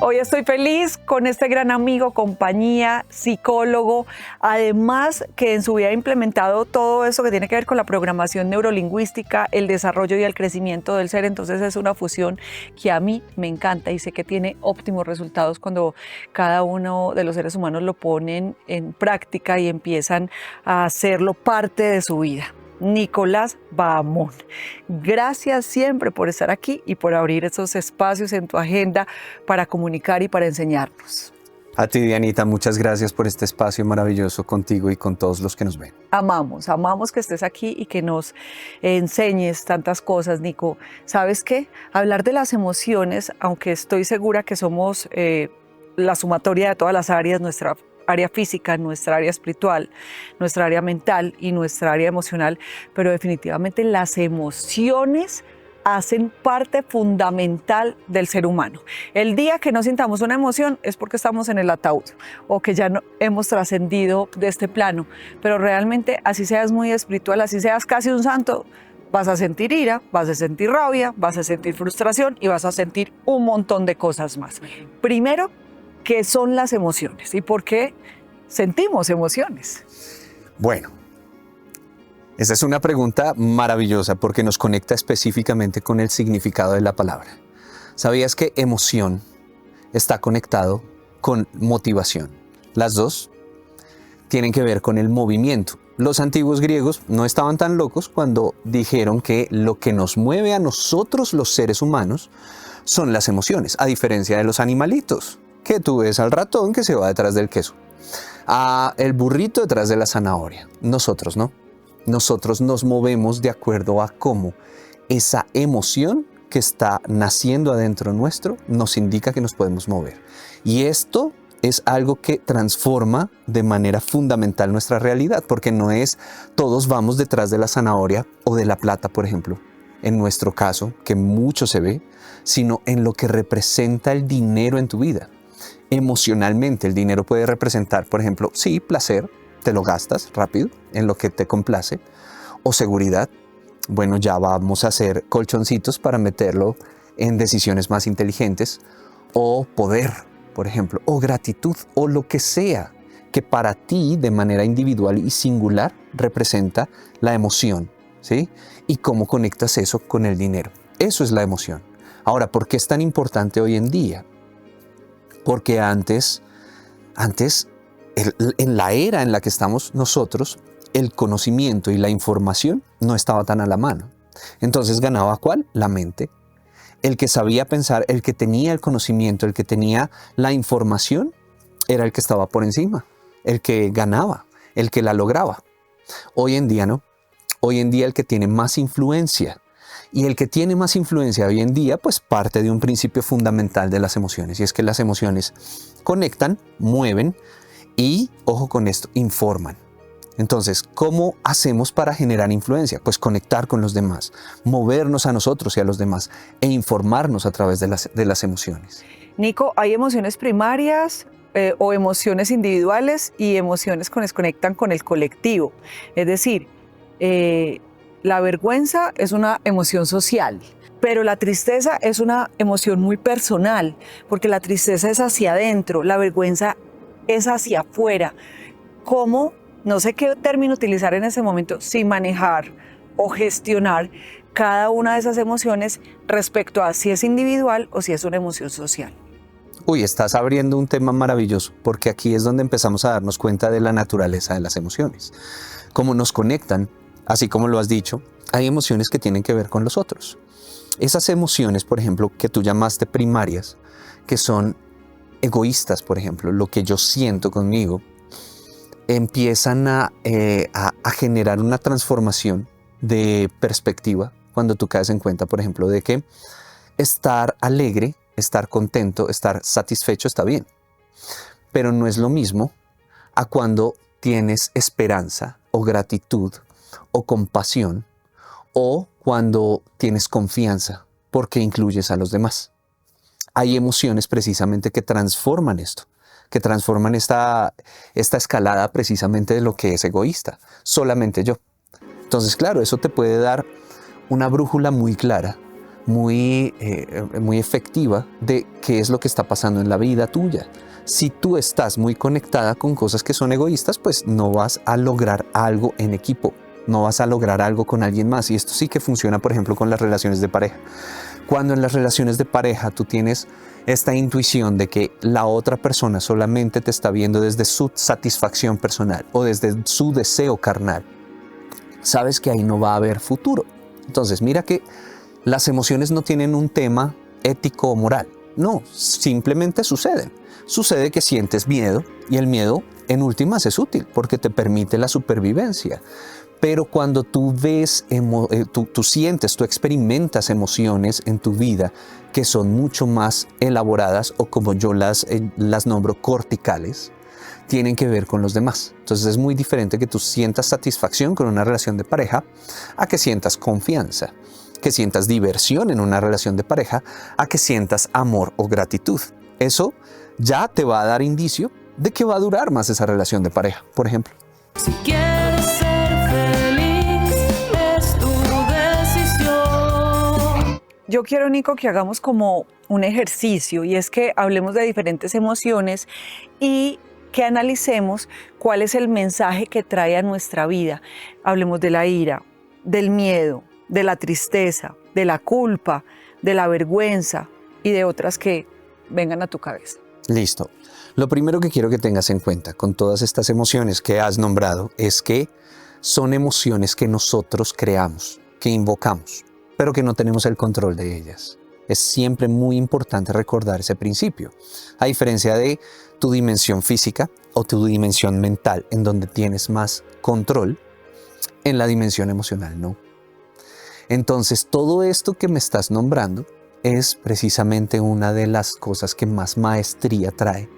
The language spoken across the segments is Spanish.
Hoy estoy feliz con este gran amigo, compañía, psicólogo, además que en su vida ha implementado todo eso que tiene que ver con la programación neurolingüística, el desarrollo y el crecimiento del ser. Entonces es una fusión que a mí me encanta y sé que tiene óptimos resultados cuando cada uno de los seres humanos lo ponen en práctica y empiezan a hacerlo parte de su vida. Nicolás Bahamón. Gracias siempre por estar aquí y por abrir esos espacios en tu agenda para comunicar y para enseñarnos. A ti, Dianita, muchas gracias por este espacio maravilloso contigo y con todos los que nos ven. Amamos que estés aquí y que nos enseñes tantas cosas, Nico. ¿Sabes qué? Hablar de las emociones, aunque estoy segura que somos la sumatoria de todas las áreas, nuestra área física, nuestra área espiritual, nuestra área mental y nuestra área emocional, pero definitivamente las emociones hacen parte fundamental del ser humano. El día que no sintamos una emoción es porque estamos en el ataúd o que ya no hemos trascendido de este plano, pero realmente así seas muy espiritual, así seas casi un santo, vas a sentir ira, vas a sentir rabia, vas a sentir frustración y vas a sentir un montón de cosas más. Primero, ¿qué son las emociones y por qué sentimos emociones? Bueno, esa es una pregunta maravillosa porque nos conecta específicamente con el significado de la palabra. ¿Sabías que emoción está conectado con motivación? Las dos tienen que ver con el movimiento. Los antiguos griegos no estaban tan locos cuando dijeron que lo que nos mueve a nosotros los seres humanos son las emociones, a diferencia de los animalitos, que tú ves al ratón que se va detrás del queso, a el burrito detrás de la zanahoria. Nosotros no. Nosotros nos movemos de acuerdo a cómo esa emoción que está naciendo adentro nuestro nos indica que nos podemos mover. Y esto es algo que transforma de manera fundamental nuestra realidad, porque no es todos vamos detrás de la zanahoria o de la plata, por ejemplo, en nuestro caso, que mucho se ve, sino en lo que representa el dinero en tu vida. Emocionalmente, el dinero puede representar, por ejemplo, sí, placer, te lo gastas rápido en lo que te complace, o seguridad, bueno, ya vamos a hacer colchoncitos para meterlo en decisiones más inteligentes, o poder, por ejemplo, o gratitud, o lo que sea que para ti de manera individual y singular representa la emoción, ¿sí? Y cómo conectas eso con el dinero. Eso es la emoción. Ahora, ¿por qué es tan importante hoy en día? Porque antes, en la era en la que estamos nosotros, el conocimiento y la información no estaba tan a la mano. Entonces ganaba ¿cuál? La mente. El que sabía pensar, el que tenía el conocimiento, el que tenía la información, era el que estaba por encima, el que ganaba, el que la lograba. Hoy en día no. Hoy en día el que tiene más influencia. Y el que tiene más influencia hoy en día, pues parte de un principio fundamental de las emociones. Y es que las emociones conectan, mueven y, ojo con esto, informan. Entonces, ¿cómo hacemos para generar influencia? Pues conectar con los demás, movernos a nosotros y a los demás e informarnos a través de las emociones. Nico, hay emociones primarias o emociones individuales y emociones que nos conectan con el colectivo. Es decir, la vergüenza es una emoción social, pero la tristeza es una emoción muy personal, porque la tristeza es hacia adentro, la vergüenza es hacia afuera. ¿Cómo? No sé qué término utilizar en ese momento, sin manejar o gestionar cada una de esas emociones respecto a si es individual o si es una emoción social. Uy, estás abriendo un tema maravilloso, porque aquí es donde empezamos a darnos cuenta de la naturaleza de las emociones. Cómo nos conectan, así como lo has dicho, hay emociones que tienen que ver con los otros. Esas emociones, por ejemplo, que tú llamaste primarias, que son egoístas, por ejemplo, lo que yo siento conmigo, empiezan a generar una transformación de perspectiva cuando tú caes en cuenta, por ejemplo, de que estar alegre, estar contento, estar satisfecho está bien, pero no es lo mismo a cuando tienes esperanza o gratitud o compasión o cuando tienes confianza porque incluyes a los demás. Hay emociones precisamente que transforman esto, que transforman esta escalada precisamente de lo que es egoísta, solamente yo. Entonces, claro, eso te puede dar una brújula muy clara muy efectiva de qué es lo que está pasando en la vida tuya. Si tú estás muy conectada con cosas que son egoístas, pues no vas a lograr algo en equipo, no vas a lograr algo con alguien más. Y esto sí que funciona, por ejemplo, con las relaciones de pareja. Cuando en las relaciones de pareja tú tienes esta intuición de que la otra persona solamente te está viendo desde su satisfacción personal o desde su deseo carnal, sabes que ahí no va a haber futuro. Entonces, mira que las emociones no tienen un tema ético o moral. No, simplemente suceden. Sucede que sientes miedo y el miedo en últimas es útil porque te permite la supervivencia. Pero cuando tú ves, tú sientes, tú experimentas emociones en tu vida que son mucho más elaboradas o como yo las nombro corticales, tienen que ver con los demás. Entonces es muy diferente que tú sientas satisfacción con una relación de pareja a que sientas confianza, que sientas diversión en una relación de pareja a que sientas amor o gratitud. Eso ya te va a dar indicio de que va a durar más esa relación de pareja, por ejemplo. Si quieres ser feliz, es tu decisión. Yo quiero, Nico, que hagamos como un ejercicio y es que hablemos de diferentes emociones y que analicemos cuál es el mensaje que trae a nuestra vida. Hablemos de la ira, del miedo, de la tristeza, de la culpa, de la vergüenza y de otras que vengan a tu cabeza. Listo. Lo primero que quiero que tengas en cuenta con todas estas emociones que has nombrado es que son emociones que nosotros creamos, que invocamos, pero que no tenemos el control de ellas. Es siempre muy importante recordar ese principio. A diferencia de tu dimensión física o tu dimensión mental, en donde tienes más control, en la dimensión emocional no. Entonces, todo esto que me estás nombrando es precisamente una de las cosas que más maestría trae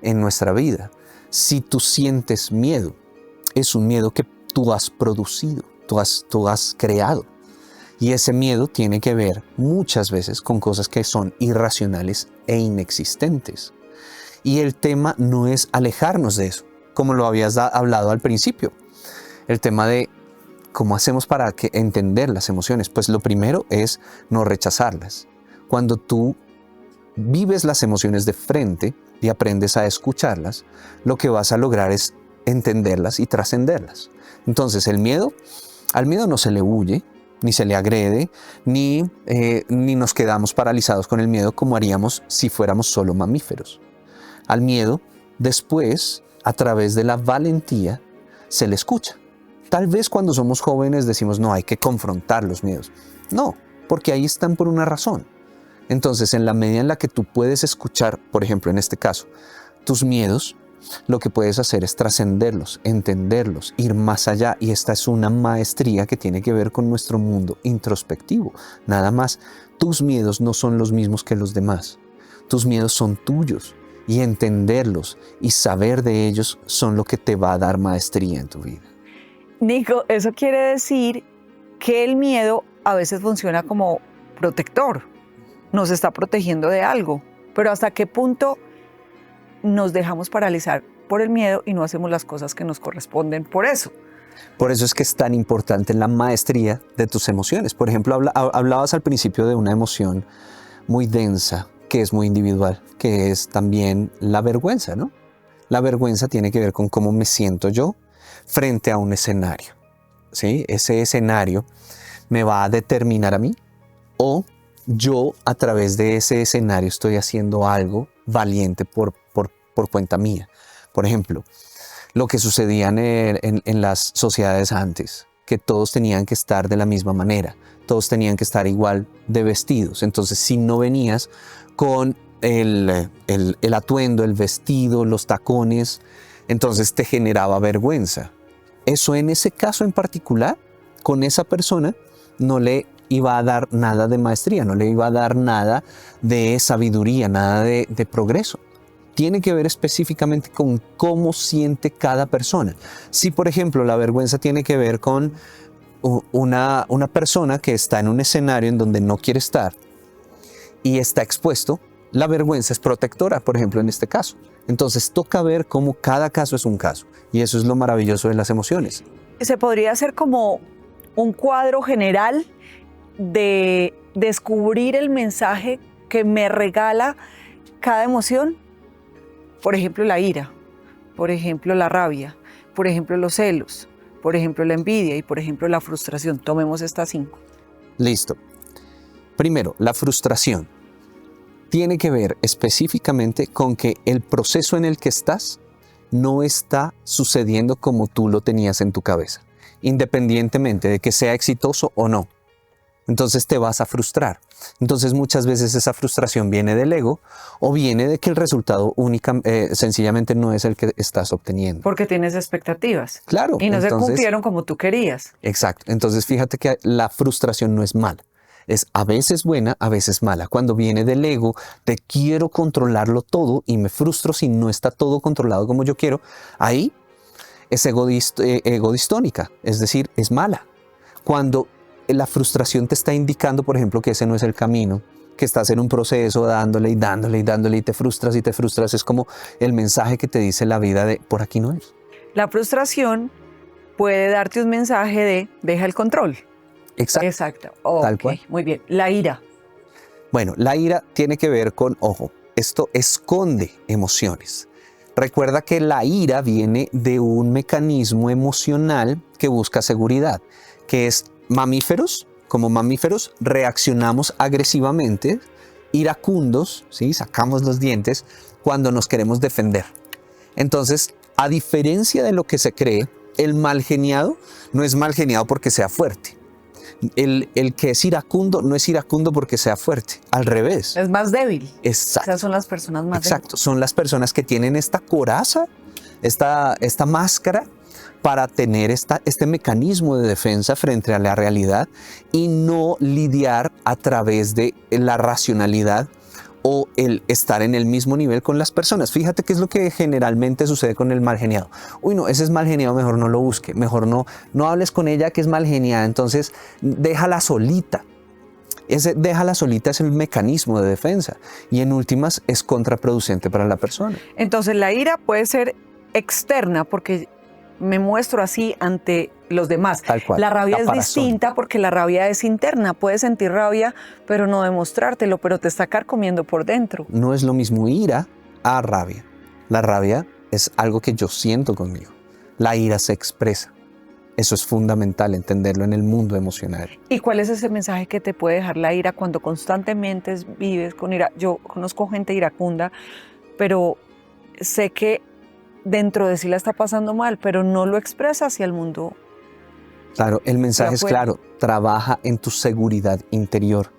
en nuestra vida. Si tú sientes miedo, es un miedo que tú has producido, tú has creado. Y ese miedo tiene que ver muchas veces con cosas que son irracionales e inexistentes. Y el tema no es alejarnos de eso, como lo habías hablado al principio. El tema de cómo hacemos para entender las emociones. Pues lo primero es no rechazarlas. Cuando tú vives las emociones de frente y aprendes a escucharlas, lo que vas a lograr es entenderlas y trascenderlas. Entonces al miedo no se le huye, ni se le agrede, ni nos quedamos paralizados con el miedo como haríamos si fuéramos solo mamíferos. Al miedo, después, a través de la valentía, se le escucha. Tal vez cuando somos jóvenes decimos, no, hay que confrontar los miedos. No, porque ahí están por una razón. Entonces, en la medida en la que tú puedes escuchar, por ejemplo, en este caso, tus miedos, lo que puedes hacer es trascenderlos, entenderlos, ir más allá. Y esta es una maestría que tiene que ver con nuestro mundo introspectivo. Nada más, tus miedos no son los mismos que los demás. Tus miedos son tuyos y entenderlos y saber de ellos son lo que te va a dar maestría en tu vida. Nico, eso quiere decir que el miedo a veces funciona como protector. Nos está protegiendo de algo, pero ¿hasta qué punto nos dejamos paralizar por el miedo y no hacemos las cosas que nos corresponden por eso? Por eso es que es tan importante la maestría de tus emociones. Por ejemplo, hablabas al principio de una emoción muy densa, que es muy individual, que es también la vergüenza, ¿no? La vergüenza tiene que ver con cómo me siento yo frente a un escenario, ¿sí? Ese escenario me va a determinar a mí o yo a través de ese escenario estoy haciendo algo valiente por cuenta mía. Por ejemplo, lo que sucedía en las sociedades antes, que todos tenían que estar de la misma manera, todos tenían que estar igual de vestidos. Entonces, si no venías con el atuendo, el vestido, los tacones, entonces te generaba vergüenza. Eso en ese caso en particular, con esa persona, no le iba a dar nada de maestría, no le iba a dar nada de sabiduría, nada de progreso. Tiene que ver específicamente con cómo siente cada persona. Si, por ejemplo, la vergüenza tiene que ver con una persona que está en un escenario en donde no quiere estar y está expuesto, la vergüenza es protectora, por ejemplo, en este caso. Entonces toca ver cómo cada caso es un caso. Y eso es lo maravilloso de las emociones. Se podría hacer como un cuadro general de descubrir el mensaje que me regala cada emoción. Por ejemplo, la ira, por ejemplo, la rabia, por ejemplo, los celos, por ejemplo, la envidia y por ejemplo, la frustración. Tomemos estas 5. Listo. Primero, la frustración tiene que ver específicamente con que el proceso en el que estás no está sucediendo como tú lo tenías en tu cabeza, independientemente de que sea exitoso o no. Entonces te vas a frustrar. Entonces muchas veces esa frustración viene del ego o viene de que el resultado sencillamente no es el que estás obteniendo. Porque tienes expectativas. Claro. Y no se entonces, cumplieron como tú querías. Exacto. Entonces fíjate que la frustración no es mala. Es a veces buena, a veces mala. Cuando viene del ego, de quiero controlarlo todo y me frustro si no está todo controlado como yo quiero, ahí es ego distónica, es decir, es mala. Cuando la frustración te está indicando, por ejemplo, que ese no es el camino, que estás en un proceso dándole y dándole y dándole y te frustras, es como el mensaje que te dice la vida de por aquí no es. La frustración puede darte un mensaje de deja el control. Exacto. Exacto. Tal Ok, cual. muy bien. La ira. Bueno, la ira tiene que ver con, ojo, esto esconde emociones. Recuerda que la ira viene de un mecanismo emocional que busca seguridad, que es mamíferos. Como mamíferos reaccionamos agresivamente, iracundos, ¿sí? Sacamos los dientes cuando nos queremos defender. Entonces, a diferencia de lo que se cree, el mal geniado no es mal geniado porque sea fuerte. El que es iracundo no es iracundo porque sea fuerte, al revés. Es más débil. Exacto. Esas son las personas más Exacto, son las personas que tienen esta coraza, esta máscara para tener este mecanismo de defensa frente a la realidad y no lidiar a través de la racionalidad o el estar en el mismo nivel con las personas. Fíjate qué es lo que generalmente sucede con el mal geniado. Uy, no, ese es mal geniado, mejor no lo busque, mejor no hables con ella que es mal geniada, entonces déjala solita. Ese déjala solita es el mecanismo de defensa y en últimas es contraproducente para la persona. Entonces la ira puede ser externa porque me muestro así ante los demás. Tal cual. La rabia es Caparazón. distinta porque la rabia es interna. Puedes sentir rabia, pero no demostrártelo, pero te está carcomiendo por dentro. No es lo mismo ira a rabia. La rabia es algo que yo siento conmigo. La ira se expresa. Eso es fundamental entenderlo en el mundo emocional. ¿Y cuál es ese mensaje que te puede dejar la ira cuando constantemente vives con ira? Yo conozco gente iracunda, pero sé que dentro de sí la está pasando mal, pero no lo expresa hacia el mundo. Claro, el mensaje es claro, trabaja en tu seguridad interior.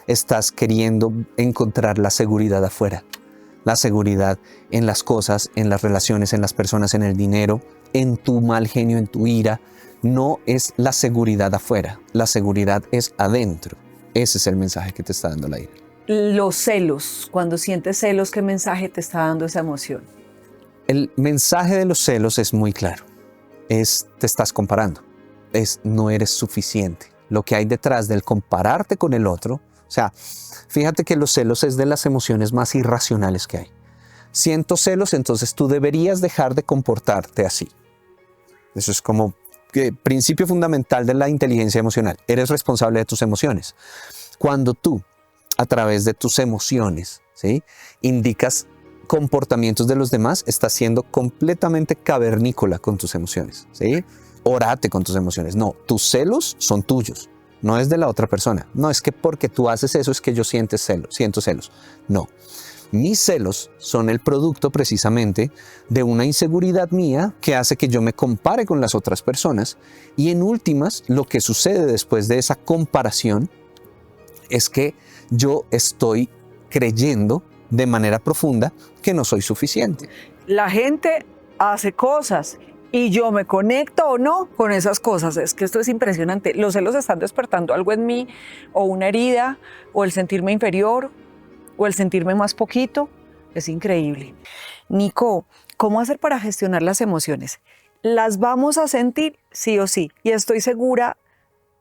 Estás queriendo encontrar la seguridad afuera, la seguridad en las cosas, en las relaciones, en las personas, en el dinero, en tu mal genio, en tu ira. No es la seguridad afuera, la seguridad es adentro. Ese es el mensaje que te está dando la ira. Los celos, cuando sientes celos, ¿qué mensaje te está dando esa emoción? El mensaje de los celos es muy claro. Te estás comparando. No eres suficiente. Lo que hay detrás del compararte con el otro, o sea, fíjate que los celos es de las emociones más irracionales que hay. Siento celos, entonces tú deberías dejar de comportarte así. Eso es como principio fundamental de la inteligencia emocional. Eres responsable de tus emociones. Cuando tú, a través de tus emociones, ¿sí?, indicas comportamientos de los demás, estás siendo completamente cavernícola con tus emociones, ¿sí? Orate con tus emociones. No, tus celos son tuyos, no es de la otra persona. No es que porque tú haces eso es que yo siento celos. No, mis celos son el producto precisamente de una inseguridad mía que hace que yo me compare con las otras personas y en últimas lo que sucede después de esa comparación es que yo estoy creyendo de manera profunda que no soy suficiente. La gente hace cosas y yo me conecto o no con esas cosas. Es que esto es impresionante. Los celos están despertando algo en mí, o una herida, o el sentirme inferior, o el sentirme más poquito. Es increíble. Nico, ¿cómo hacer para gestionar las emociones? Las vamos a sentir sí o sí. Y estoy segura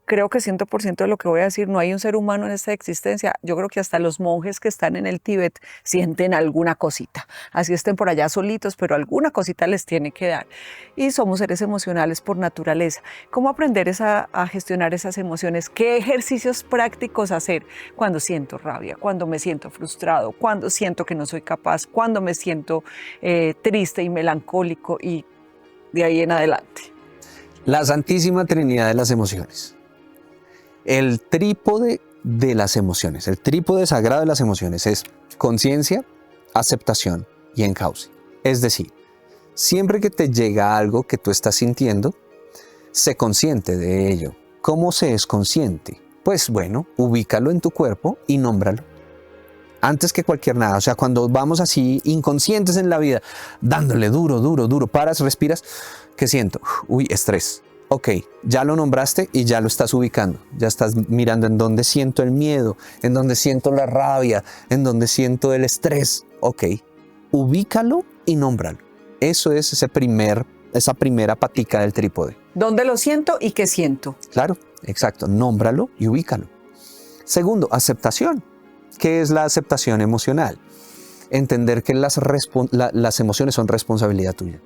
creo que 100% de lo que voy a decir, no hay un ser humano en esta existencia. Yo creo que hasta los monjes que están en el Tíbet sienten alguna cosita. Así estén por allá solitos, pero alguna cosita les tiene que dar. Y somos seres emocionales por naturaleza. ¿Cómo aprender a gestionar esas emociones? ¿Qué ejercicios prácticos hacer cuando siento rabia, cuando me siento frustrado, cuando siento que no soy capaz, cuando me siento triste y melancólico y de ahí en adelante? La Santísima Trinidad de las emociones. El trípode de las emociones, el trípode sagrado de las emociones es conciencia, aceptación y encauce. Es decir, siempre que te llega algo que tú estás sintiendo, sé consciente de ello. ¿Cómo se es consciente? Pues bueno, ubícalo en tu cuerpo y nómbralo. Antes que cualquier nada, o sea, cuando vamos así inconscientes en la vida, dándole duro, paras, respiras, ¿qué siento? Uy, estrés. Ok, ya lo nombraste y ya lo estás ubicando. Ya estás mirando en dónde siento el miedo, en dónde siento la rabia, en dónde siento el estrés. Ok, ubícalo y nómbralo. Eso es esa primera patica del trípode. ¿Dónde lo siento y qué siento? Claro, exacto. Nómbralo y ubícalo. Segundo, aceptación. ¿Qué es la aceptación emocional? Entender que las emociones son responsabilidad tuya.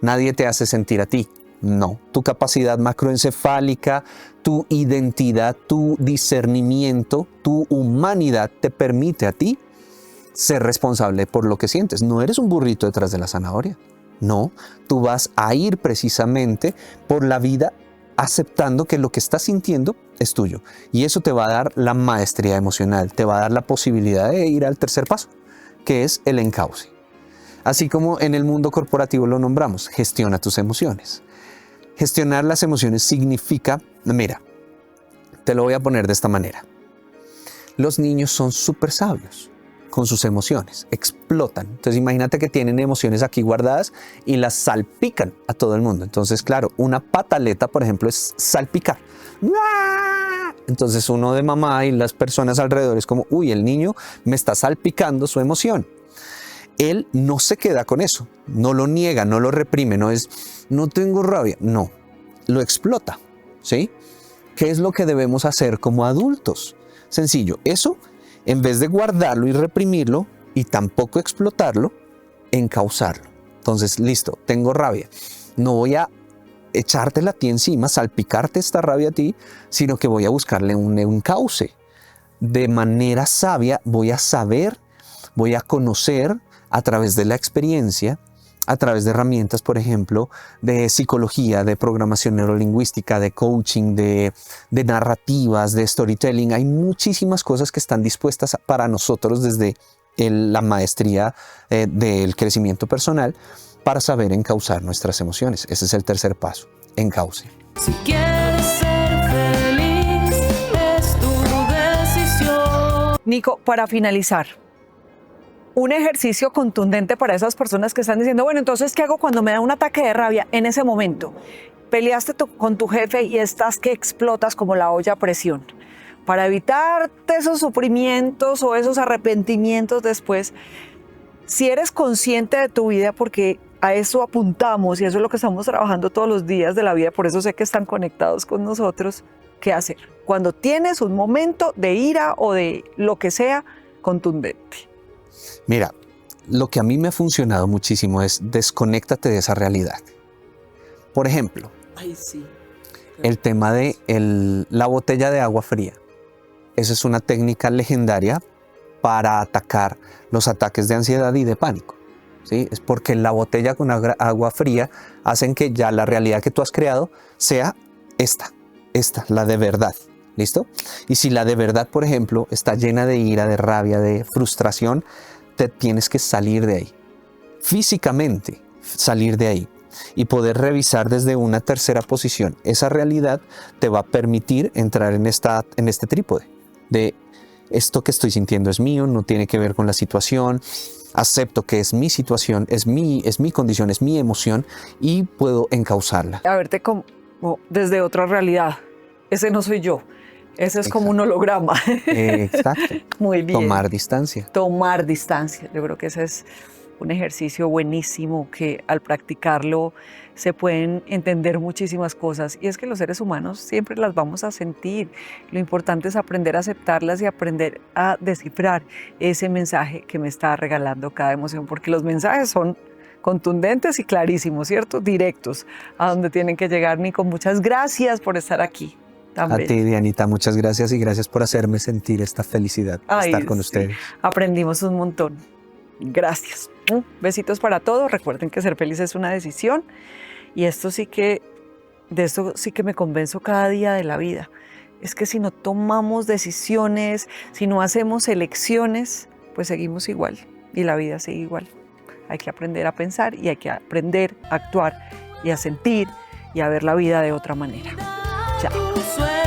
Nadie te hace sentir a ti. No, tu capacidad macroencefálica, tu identidad, tu discernimiento, tu humanidad te permite a ti ser responsable por lo que sientes. No eres un burrito detrás de la zanahoria. No, tú vas a ir precisamente por la vida aceptando que lo que estás sintiendo es tuyo. Y eso te va a dar la maestría emocional, te va a dar la posibilidad de ir al tercer paso, que es el encauce. Así como en el mundo corporativo lo nombramos, gestiona tus emociones. Gestionar las emociones significa, mira, te lo voy a poner de esta manera. Los niños son súper sabios con sus emociones, explotan. Entonces imagínate que tienen emociones aquí guardadas y las salpican a todo el mundo. Entonces, claro, una pataleta, por ejemplo, es salpicar. Entonces uno de mamá y las personas alrededor es como, uy, el niño me está salpicando su emoción. Él no se queda con eso, no lo niega, no lo reprime, no es, no tengo rabia, no, lo explota, ¿sí? ¿Qué es lo que debemos hacer como adultos? Sencillo, eso, en vez de guardarlo y reprimirlo y tampoco explotarlo, encauzarlo. Entonces, listo, tengo rabia, no voy a echártela a ti encima, salpicarte esta rabia a ti, sino que voy a buscarle un encauce. De manera sabia voy a saber, voy a conocer, a través de la experiencia, a través de herramientas, por ejemplo, de psicología, de programación neurolingüística, de coaching, de narrativas, de storytelling. Hay muchísimas cosas que están dispuestas para nosotros desde la maestría del crecimiento personal para saber encauzar nuestras emociones. Ese es el tercer paso, encauce. Si quieres ser feliz, es tu decisión. Nico, para finalizar, un ejercicio contundente para esas personas que están diciendo, bueno, entonces, ¿qué hago cuando me da un ataque de rabia en ese momento? Peleaste con tu jefe y estás que explotas como la olla a presión. Para evitarte esos sufrimientos o esos arrepentimientos después, si eres consciente de tu vida, porque a eso apuntamos y eso es lo que estamos trabajando todos los días de la vida, por eso sé que están conectados con nosotros, ¿qué hacer? Cuando tienes un momento de ira o de lo que sea contundente. Mira, lo que a mí me ha funcionado muchísimo es desconéctate de esa realidad. Por ejemplo, el tema de la botella de agua fría. Esa es una técnica legendaria para atacar los ataques de ansiedad y de pánico, ¿sí? Es porque la botella con agua fría hacen que ya la realidad que tú has creado sea esta, la de verdad. ¿Listo? Y si la de verdad, por ejemplo, está llena de ira, de rabia, de frustración, te tienes que salir de ahí. Físicamente, salir de ahí. Y poder revisar desde una tercera posición. Esa realidad te va a permitir entrar en este trípode. De esto que estoy sintiendo es mío, no tiene que ver con la situación. Acepto que es mi situación, es mi condición, es mi emoción y puedo encauzarla. A verte como desde otra realidad. Ese no soy yo. Ese es como un holograma. Exacto. Muy bien. Tomar distancia. Tomar distancia. Yo creo que ese es un ejercicio buenísimo que al practicarlo se pueden entender muchísimas cosas. Y es que los seres humanos siempre las vamos a sentir. Lo importante es aprender a aceptarlas y aprender a descifrar ese mensaje que me está regalando cada emoción, porque los mensajes son contundentes y clarísimos, ¿cierto? Directos a donde tienen que llegar. Nico, muchas gracias por estar aquí. Tan A bello. ti, Dianita, muchas gracias y gracias por hacerme sentir esta felicidad de Ay, estar con sí. ustedes. Aprendimos un montón. Gracias. Besitos para todos. Recuerden que ser feliz es una decisión y de esto sí que me convenzo cada día de la vida. Es que si no tomamos decisiones, si no hacemos elecciones, pues seguimos igual y la vida sigue igual. Hay que aprender a pensar y hay que aprender a actuar y a sentir y a ver la vida de otra manera. Chao. Tus sueños